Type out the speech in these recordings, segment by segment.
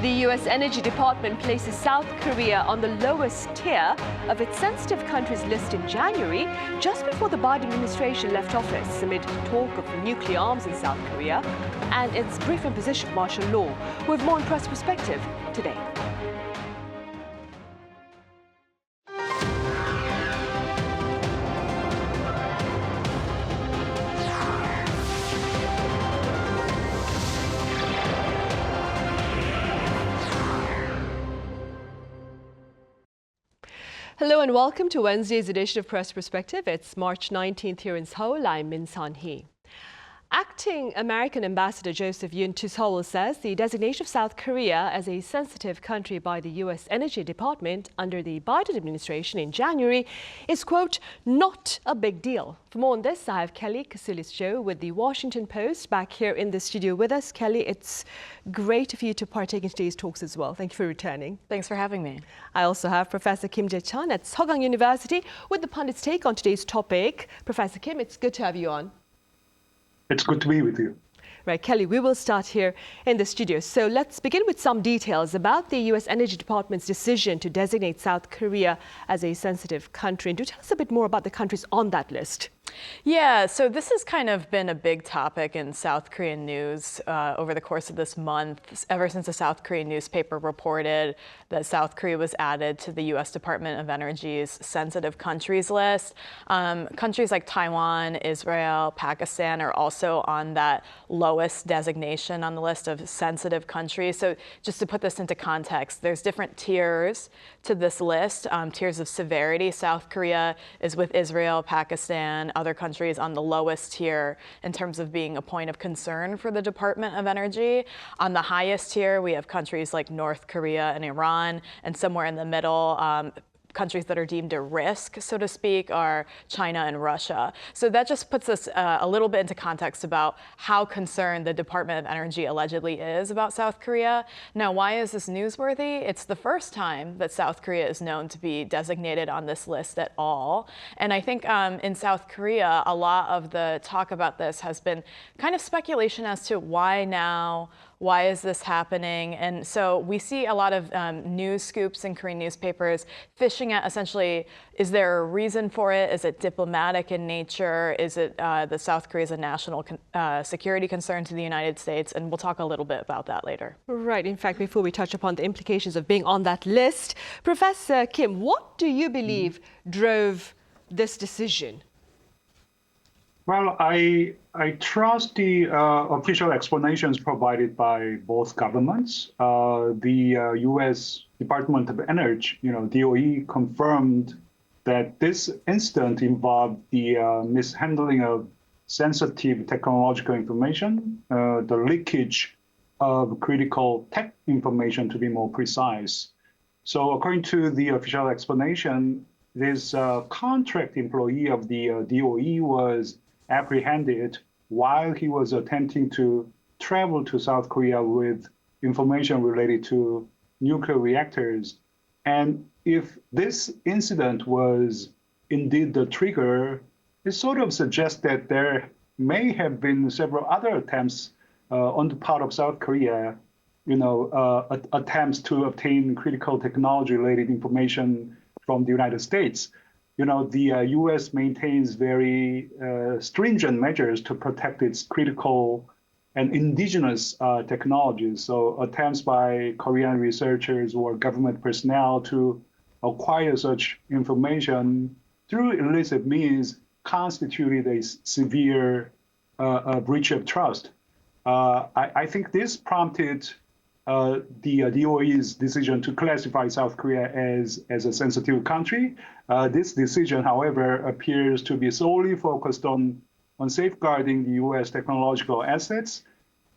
The U.S. Energy Department places South Korea on the lowest tier of its sensitive countries list in January, just before the Biden administration left office, amid talk of nuclear arms in South Korea and its brief imposition of martial law. We have more on Press Perspective today. Hello and welcome to Wednesday's edition of Press Perspective. It's March 19th here in Seoul. I'm Min Sunhee. Acting American Ambassador Joseph Yoon to Seoul says the designation of South Korea as a sensitive country by the U.S. Energy Department under the Biden administration in January is, quote, not a big deal. For more on this, I have Kelly Kasulis Cho with the Washington Post back here in the studio with us. Kelly, it's great of you to partake in today's talks as well. Thank you for returning. Thanks for having me. I also have Professor Kim Jae-chun at Sogang University with the pundit's take on today's topic. Professor Kim, it's good to have you on. It's good to be with you. Right, Kelly, we will start here in the studio. So let's begin with some details about the U.S. Energy Department's decision to designate South Korea as a sensitive country. And do tell us a bit more about the countries on that list. Yeah, so this has kind of been a big topic in South Korean news over the course of this month, ever since a South Korean newspaper reported that South Korea was added to the U.S. Department of Energy's sensitive countries list. Countries like Taiwan, Israel, Pakistan are also on that lowest designation on the list of sensitive countries. So just to put this into context, there's different tiers to this list, tiers of severity. South Korea is with Israel, Pakistan, other countries on the lowest tier in terms of being a point of concern for the Department of Energy. On the highest tier, we have countries like North Korea and Iran, and somewhere in the middle, countries that are deemed a risk, so to speak, are China and Russia. So that just puts us a little bit into context about how concerned the Department of Energy allegedly is about South Korea. Now, why is this newsworthy? It's the first time that South Korea is known to be designated on this list at all. And I think in South Korea, a lot of the talk about this has been kind of speculation as to why now. Why is this happening? And so we see a lot of news scoops in Korean newspapers fishing at essentially, is there a reason for it? Is it diplomatic in nature? Is it that South Korea is a national security concern to the United States? And we'll talk a little bit about that later. Right. In fact, before we touch upon the implications of being on that list, Professor Kim, what do you believe drove this decision? Well, I trust the official explanations provided by both governments. The U.S. Department of Energy, DOE, confirmed that this incident involved the mishandling of sensitive technological information, the leakage of critical tech information, to be more precise. So according to the official explanation, this contract employee of the DOE was apprehended while he was attempting to travel to South Korea with information related to nuclear reactors. And if this incident was indeed the trigger, it sort of suggests that there may have been several other attempts on the part of South Korea, attempts to obtain critical technology-related information from the United States. The U.S. maintains very stringent measures to protect its critical and indigenous technologies. So attempts by Korean researchers or government personnel to acquire such information through illicit means constituted a severe breach of trust. I think this prompted the DOE's decision to classify South Korea as a sensitive country. This decision, however, appears to be solely focused on safeguarding the U.S. technological assets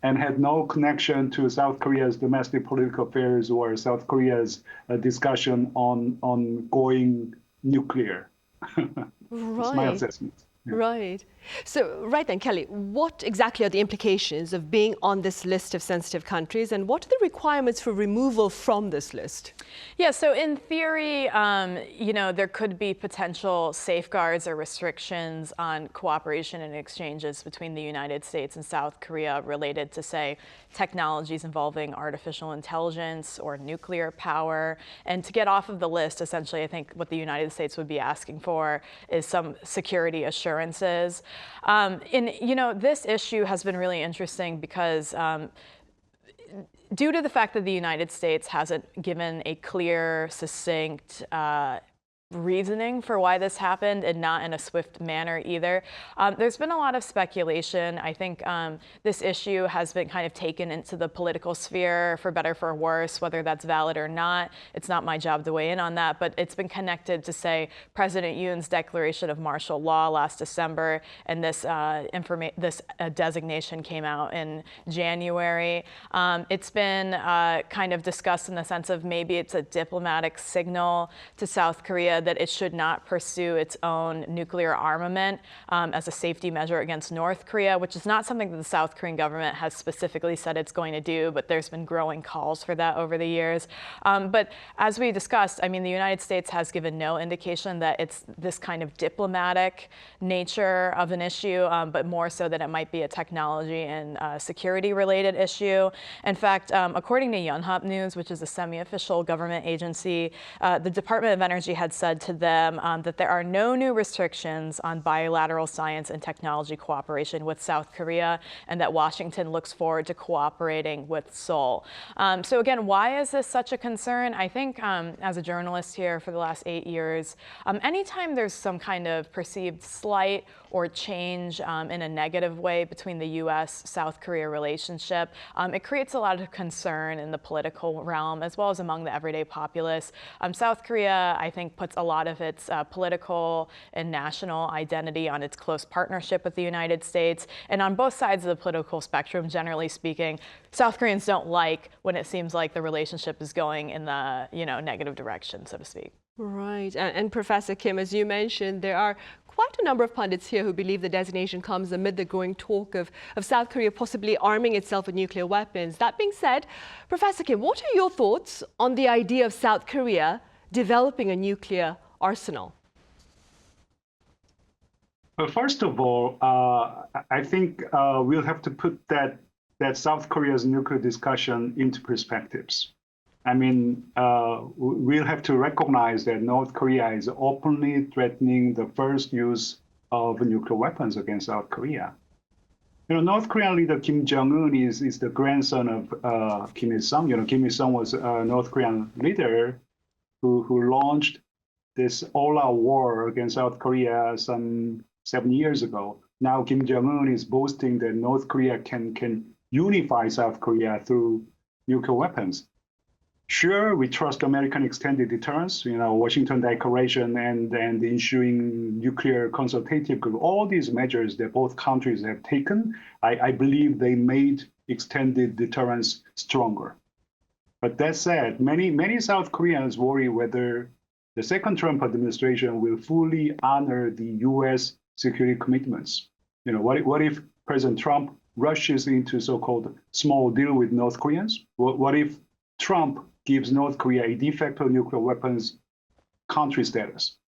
and had no connection to South Korea's domestic political affairs or South Korea's discussion on going nuclear. Right. That's my assessment. Yeah. Right. So, right then, Kelly, what exactly are the implications of being on this list of sensitive countries, and what are the requirements for removal from this list? Yeah, so in theory, there could be potential safeguards or restrictions on cooperation and exchanges between the United States and South Korea related to, say, technologies involving artificial intelligence or nuclear power. And to get off of the list, essentially, I think what the United States would be asking for is some security assurances. This issue has been really interesting because due to the fact that the United States hasn't given a clear, succinct reasoning for why this happened, and not in a swift manner either. There's been a lot of speculation. I think this issue has been kind of taken into the political sphere, for better for worse, whether that's valid or not. It's not my job to weigh in on that, but it's been connected to, say, President Yoon's declaration of martial law last December, and this designation came out in January. It's been kind of discussed in the sense of maybe it's a diplomatic signal to South Korea that it should not pursue its own nuclear armament as a safety measure against North Korea, which is not something that the South Korean government has specifically said it's going to do, but there's been growing calls for that over the years. But as we discussed, I mean, the United States has given no indication that it's this kind of diplomatic nature of an issue, but more so that it might be a technology and security-related issue. In fact, according to Yonhap News, which is a semi-official government agency, the Department of Energy had said to them that there are no new restrictions on bilateral science and technology cooperation with South Korea, and that Washington looks forward to cooperating with Seoul. So again, why is this such a concern? I think as a journalist here for the last 8 years, anytime there's some kind of perceived slight or change in a negative way between the U.S.-South Korea relationship, it creates a lot of concern in the political realm as well as among the everyday populace. South Korea, I think, puts a lot of its political and national identity on its close partnership with the United States. And on both sides of the political spectrum, generally speaking, South Koreans don't like when it seems like the relationship is going in the negative direction, so to speak. Right. And Professor Kim, as you mentioned, there are quite a number of pundits here who believe the designation comes amid the growing talk of South Korea possibly arming itself with nuclear weapons. That being said, Professor Kim, what are your thoughts on the idea of South Korea developing a nuclear arsenal? Well, first of all, I think we'll have to put that South Korea's nuclear discussion into perspectives. I mean, we'll have to recognize that North Korea is openly threatening the first use of nuclear weapons against South Korea. North Korean leader Kim Jong-un is the grandson of Kim Il-sung. Kim Il-sung was a North Korean leader who launched this all-out war against South Korea some 7 years ago. Now Kim Jong-un is boasting that North Korea can unify South Korea through nuclear weapons. Sure, we trust American extended deterrence, Washington Declaration and the ensuing nuclear consultative group, all these measures that both countries have taken, I believe they made extended deterrence stronger. But that said, many South Koreans worry whether the second Trump administration will fully honor the U.S. security commitments. What if President Trump rushes into so-called small deal with North Koreans? What if Trump gives North Korea a de facto nuclear weapons country status?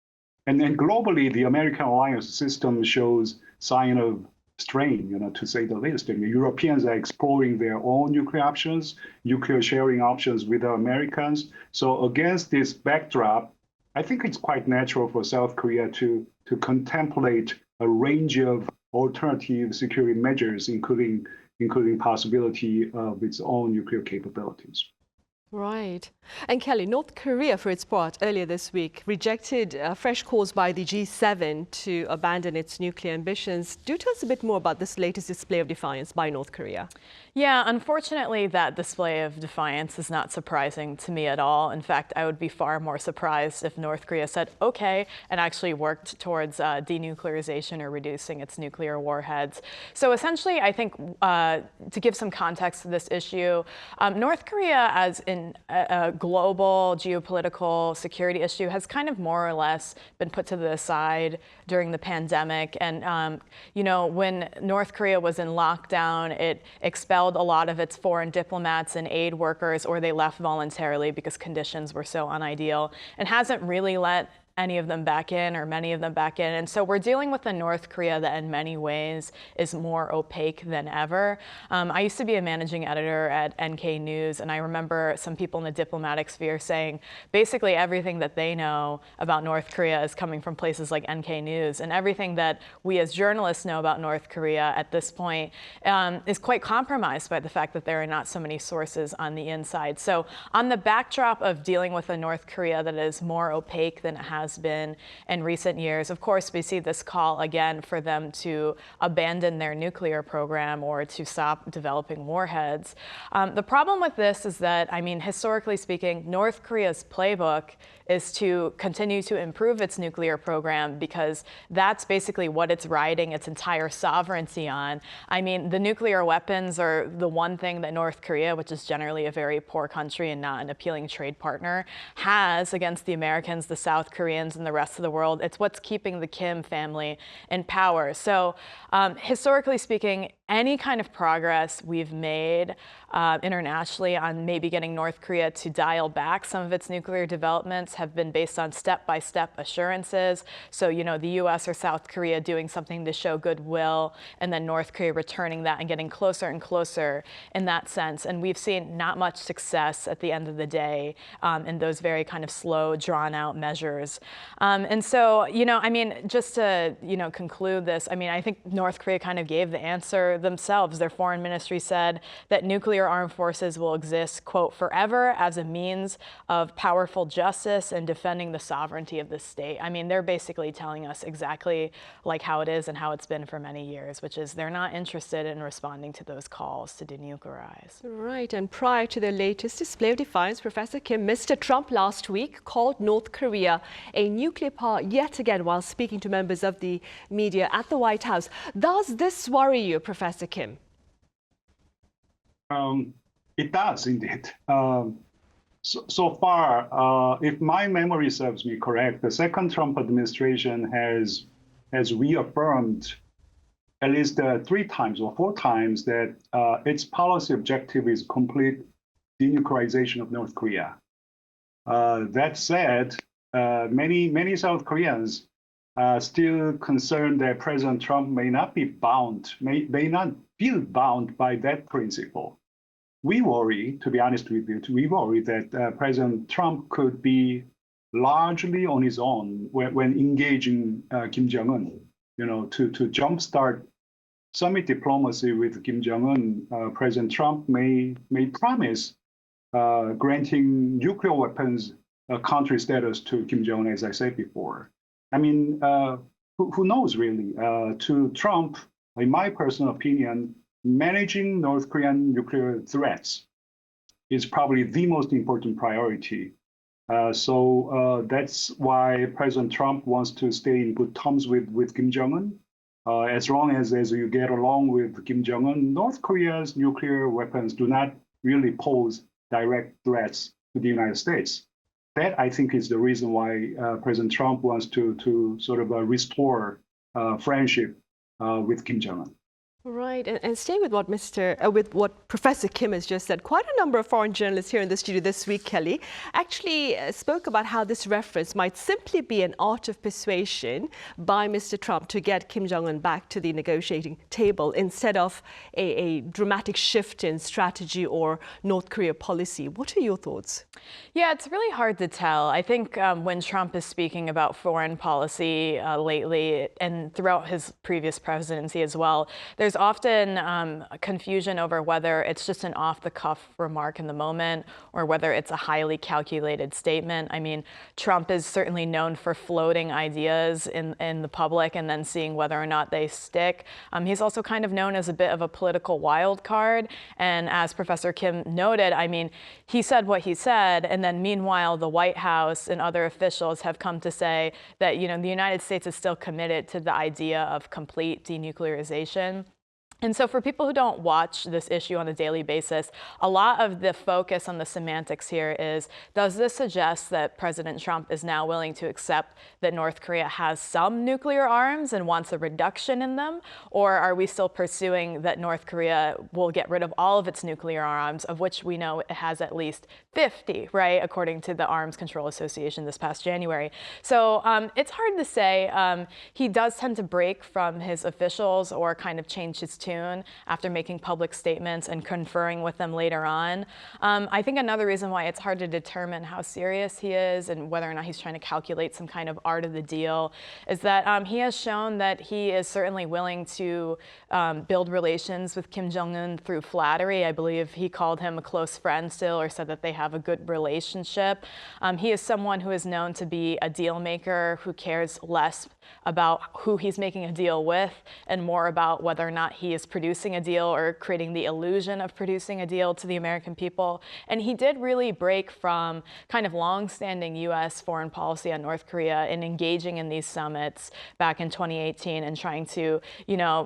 And then globally, the American alliance system shows sign of strain, to say the least. And the Europeans are exploring their own nuclear options, nuclear sharing options with the Americans. So against this backdrop, I think it's quite natural for South Korea to contemplate a range of alternative security measures, including possibility of its own nuclear capabilities. Right. And Kelly, North Korea, for its part, earlier this week, rejected fresh calls by the G7 to abandon its nuclear ambitions. Do tell us a bit more about this latest display of defiance by North Korea. Yeah, unfortunately, that display of defiance is not surprising to me at all. In fact, I would be far more surprised if North Korea said, okay, and actually worked towards denuclearization or reducing its nuclear warheads. So essentially, I think to give some context to this issue, North Korea, as in a global geopolitical security issue has kind of more or less been put to the side during the pandemic. And, when North Korea was in lockdown, it expelled a lot of its foreign diplomats and aid workers, or they left voluntarily because conditions were so unideal, and hasn't really let any of them back in, or many of them back in. And so we're dealing with a North Korea that in many ways is more opaque than ever. I used to be a managing editor at NK News, and I remember some people in the diplomatic sphere saying basically everything that they know about North Korea is coming from places like NK News, and everything that we as journalists know about North Korea at this point is quite compromised by the fact that there are not so many sources on the inside. So on the backdrop of dealing with a North Korea that is more opaque than it has been in recent years, of course, we see this call again for them to abandon their nuclear program or to stop developing warheads. The problem with this is that, historically speaking, North Korea's playbook is to continue to improve its nuclear program because that's basically what it's riding its entire sovereignty on. The nuclear weapons are the one thing that North Korea, which is generally a very poor country and not an appealing trade partner, has against the Americans, the South Koreans, and the rest of the world. It's what's keeping the Kim family in power. So historically speaking, any kind of progress we've made internationally on maybe getting North Korea to dial back some of its nuclear developments have been based on step-by-step assurances. So, the US or South Korea doing something to show goodwill, and then North Korea returning that and getting closer and closer in that sense. And we've seen not much success at the end of the day in those very kind of slow, drawn-out measures. And so, just to, conclude this, I think North Korea kind of gave the answer themselves. Their foreign ministry said that nuclear armed forces will exist, quote, forever as a means of powerful justice and defending the sovereignty of the state. They're basically telling us exactly like how it is and how it's been for many years, which is they're not interested in responding to those calls to denuclearize. Right, and prior to their latest display of defiance, Professor Kim, Mr. Trump last week called North Korea a nuclear power yet again while speaking to members of the media at the White House. Does this worry you, Professor Kim? It does indeed. So far, if my memory serves me correct, the second Trump administration has reaffirmed at least 3 times or 4 times that its policy objective is complete denuclearization of North Korea. That said, many South Koreans are still concerned that President Trump may not feel bound by that principle. We worry, to be honest with you, that President Trump could be largely on his own when engaging Kim Jong-un, to jumpstart summit diplomacy with Kim Jong-un. President Trump may promise granting nuclear weapons country status to Kim Jong-un, as I said before. Who knows really? To Trump, in my personal opinion, managing North Korean nuclear threats is probably the most important priority. So that's why President Trump wants to stay in good terms with Kim Jong-un. As long as you get along with Kim Jong-un, North Korea's nuclear weapons do not really pose direct threats to the United States. That, I think, is the reason why President Trump wants to sort of restore friendship with Kim Jong-un. Right, and stay with what Professor Kim has just said. Quite a number of foreign journalists here in the studio this week, Kelly, actually spoke about how this reference might simply be an art of persuasion by Mr. Trump to get Kim Jong-un back to the negotiating table instead of a dramatic shift in strategy or North Korea policy. What are your thoughts? Yeah, it's really hard to tell. I think when Trump is speaking about foreign policy lately and throughout his previous presidency as well, there's often confusion over whether it's just an off-the-cuff remark in the moment or whether it's a highly calculated statement. Trump is certainly known for floating ideas in the public and then seeing whether or not they stick. He's also kind of known as a bit of a political wild card. And as Professor Kim noted, he said what he said, and then meanwhile, the White House and other officials have come to say that, the United States is still committed to the idea of complete denuclearization. And so for people who don't watch this issue on a daily basis, a lot of the focus on the semantics here is, does this suggest that President Trump is now willing to accept that North Korea has some nuclear arms and wants a reduction in them? Or are we still pursuing that North Korea will get rid of all of its nuclear arms, of which we know it has at least 50, right, according to the Arms Control Association this past January? So it's hard to say. He does tend to break from his officials or kind of change his tune after making public statements and conferring with them later on. I think another reason why it's hard to determine how serious he is and whether or not he's trying to calculate some kind of art of the deal is that he has shown that he is certainly willing to build relations with Kim Jong-un through flattery. I believe he called him a close friend still, or said that they have a good relationship. He is someone who is known to be a deal maker who cares less about who he's making a deal with and more about whether or not he is producing a deal or creating the illusion of producing a deal to the American people. And he did really break from kind of long-standing U.S. foreign policy on North Korea in engaging in these summits back in 2018 and trying to,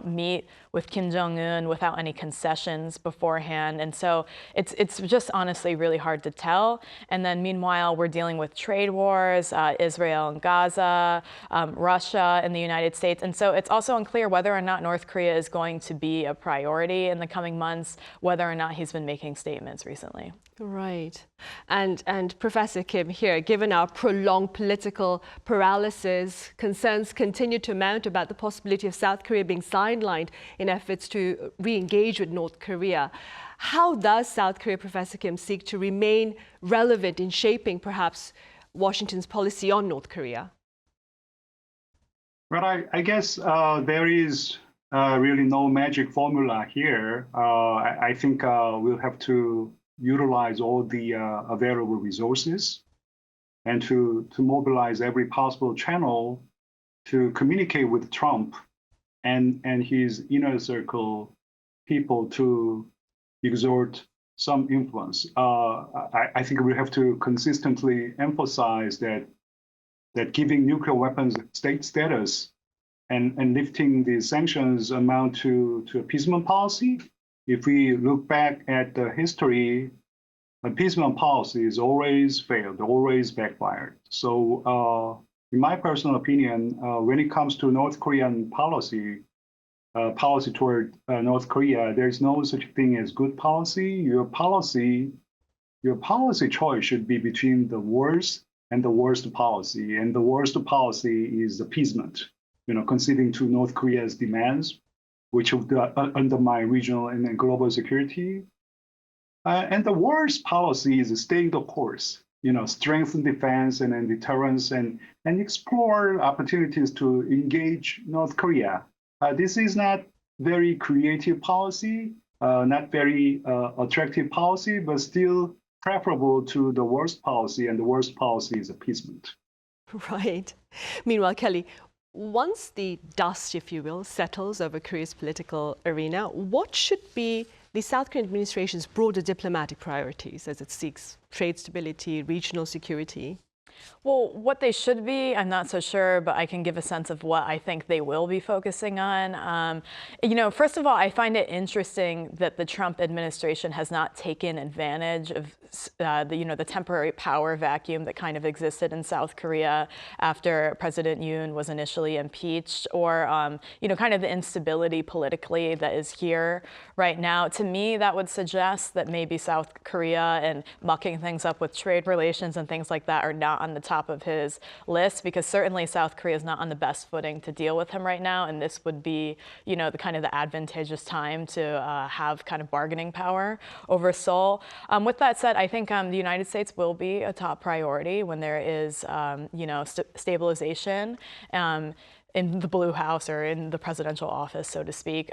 meet with Kim Jong-un without any concessions beforehand. And so it's just honestly really hard to tell. And then meanwhile, we're dealing with trade wars, Israel and Gaza, Russia and the United States. And so it's also unclear whether or not North Korea is going to be a priority in the coming months, whether or not he's been making statements recently. Right. And Professor Kim, here, given our prolonged political paralysis, concerns continue to mount about the possibility of South Korea being sidelined in efforts to re-engage with North Korea. How does South Korea, Professor Kim, seek to remain relevant in shaping perhaps Washington's policy on North Korea? Well, I guess there is really no magic formula here. I think we'll have to utilize all the available resources and to mobilize every possible channel to communicate with Trump and his inner circle people to exert some influence. I think we have to consistently emphasize that giving nuclear weapons state status and lifting the sanctions amount to appeasement policy. If we look back at the history, appeasement policy has always failed, always backfired. So in my personal opinion, when it comes to North Korean policy toward North Korea, there's no such thing as good policy. Your policy choice should be between the worst and the worst policy. And the worst policy is appeasement, conceding to North Korea's demands, which would undermine regional and global security. And the worst policy is staying the course, strengthen defense and deterrence and explore opportunities to engage North Korea. This is not very creative policy, not very attractive policy, but still preferable to the worst policy, and the worst policy is appeasement. Right. Meanwhile, Kelly, once the dust, if you will, settles over Korea's political arena, what should be the South Korean administration's broader diplomatic priorities as it seeks trade stability, regional security? Well, what they should be, I'm not so sure, but I can give a sense of what I think they will be focusing on. First of all, I find it interesting that the Trump administration has not taken advantage of the temporary power vacuum that kind of existed in South Korea after President Yoon was initially impeached, or kind of the instability politically that is here right now. To me, that would suggest that maybe South Korea and mucking things up with trade relations and things like that are not on the top of his list, because certainly South Korea is not on the best footing to deal with him right now, and this would be, the advantageous time to have kind of bargaining power over Seoul. With that said, I think the United States will be a top priority when there is, stabilization in the Blue House or in the presidential office, so to speak.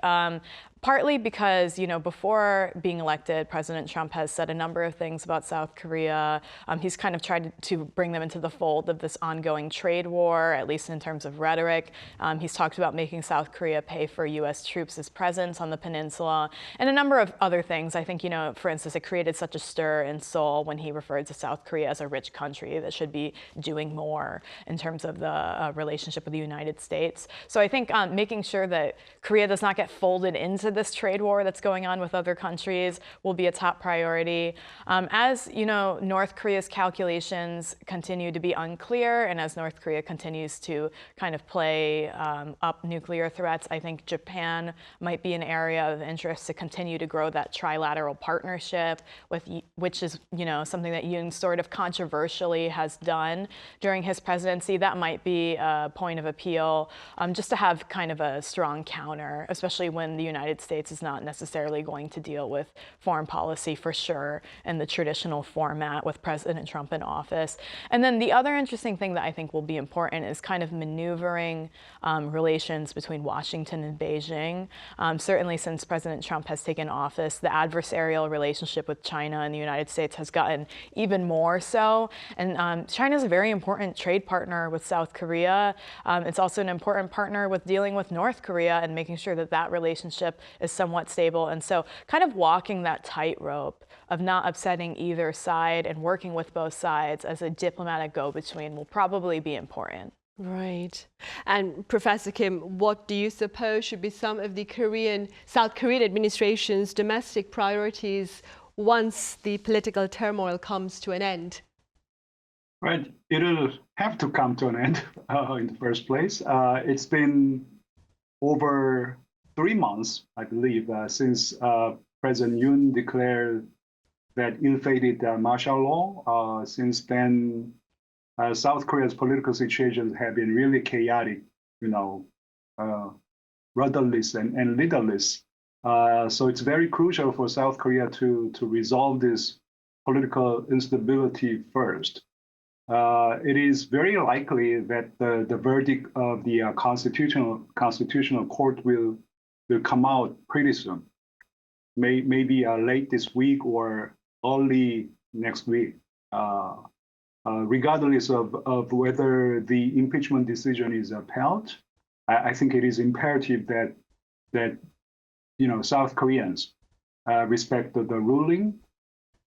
Partly because, before being elected, President Trump has said a number of things about South Korea. He's kind of tried to bring them into the fold of this ongoing trade war, at least in terms of rhetoric. He's talked about making South Korea pay for U.S. troops' presence on the peninsula, and a number of other things. I think, for instance, it created such a stir in Seoul when he referred to South Korea as a rich country that should be doing more in terms of the relationship with the United States. So I think making sure that Korea does not get folded into this trade war that's going on with other countries will be a top priority. As you know, North Korea's calculations continue to be unclear, and as North Korea continues to kind of play up nuclear threats, I think Japan might be an area of interest to continue to grow that trilateral partnership, which is something that Yoon sort of controversially has done during his presidency. That might be a point of appeal, just to have kind of a strong counter, especially when the United States is not necessarily going to deal with foreign policy for sure in the traditional format with President Trump in office. And then the other interesting thing that I think will be important is kind of maneuvering relations between Washington and Beijing. Certainly since President Trump has taken office, the adversarial relationship with China and the United States has gotten even more so. And China is a very important trade partner with South Korea. It's also an important partner with dealing with North Korea and making sure that that relationship is somewhat stable. And so kind of walking that tightrope of not upsetting either side and working with both sides as a diplomatic go-between will probably be important. Right. And Professor Kim, what do you suppose should be some of the South Korean administration's domestic priorities once the political turmoil comes to an end? Right. It'll have to come to an end in the first place. It's been over 3 months, I believe, since President Yoon declared that ill-fated martial law. Since then, South Korea's political situations have been really chaotic, rudderless and leaderless. So it's very crucial for South Korea to resolve this political instability first. It is very likely that the verdict of the constitutional court will come out pretty soon, maybe late this week or early next week. Regardless of whether the impeachment decision is upheld, I think it is imperative that South Koreans respect the ruling,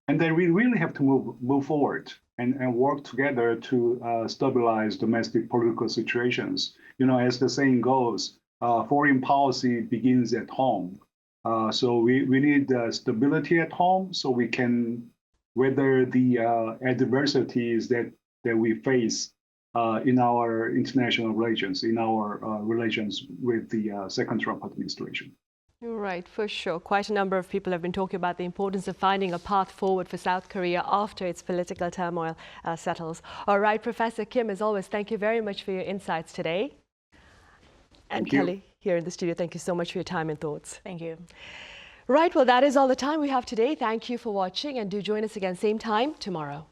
and then we really have to move forward and work together to stabilize domestic political situations. As the saying goes, foreign policy begins at home. So we need stability at home so we can weather the adversities that we face in our international relations, in our relations with the second Trump administration. Right, for sure. Quite a number of people have been talking about the importance of finding a path forward for South Korea after its political turmoil settles. All right, Professor Kim, as always, thank you very much for your insights today. And Kelly, here in the studio, thank you so much for your time and thoughts. Thank you. Right, well, that is all the time we have today. Thank you for watching, and do join us again same time tomorrow.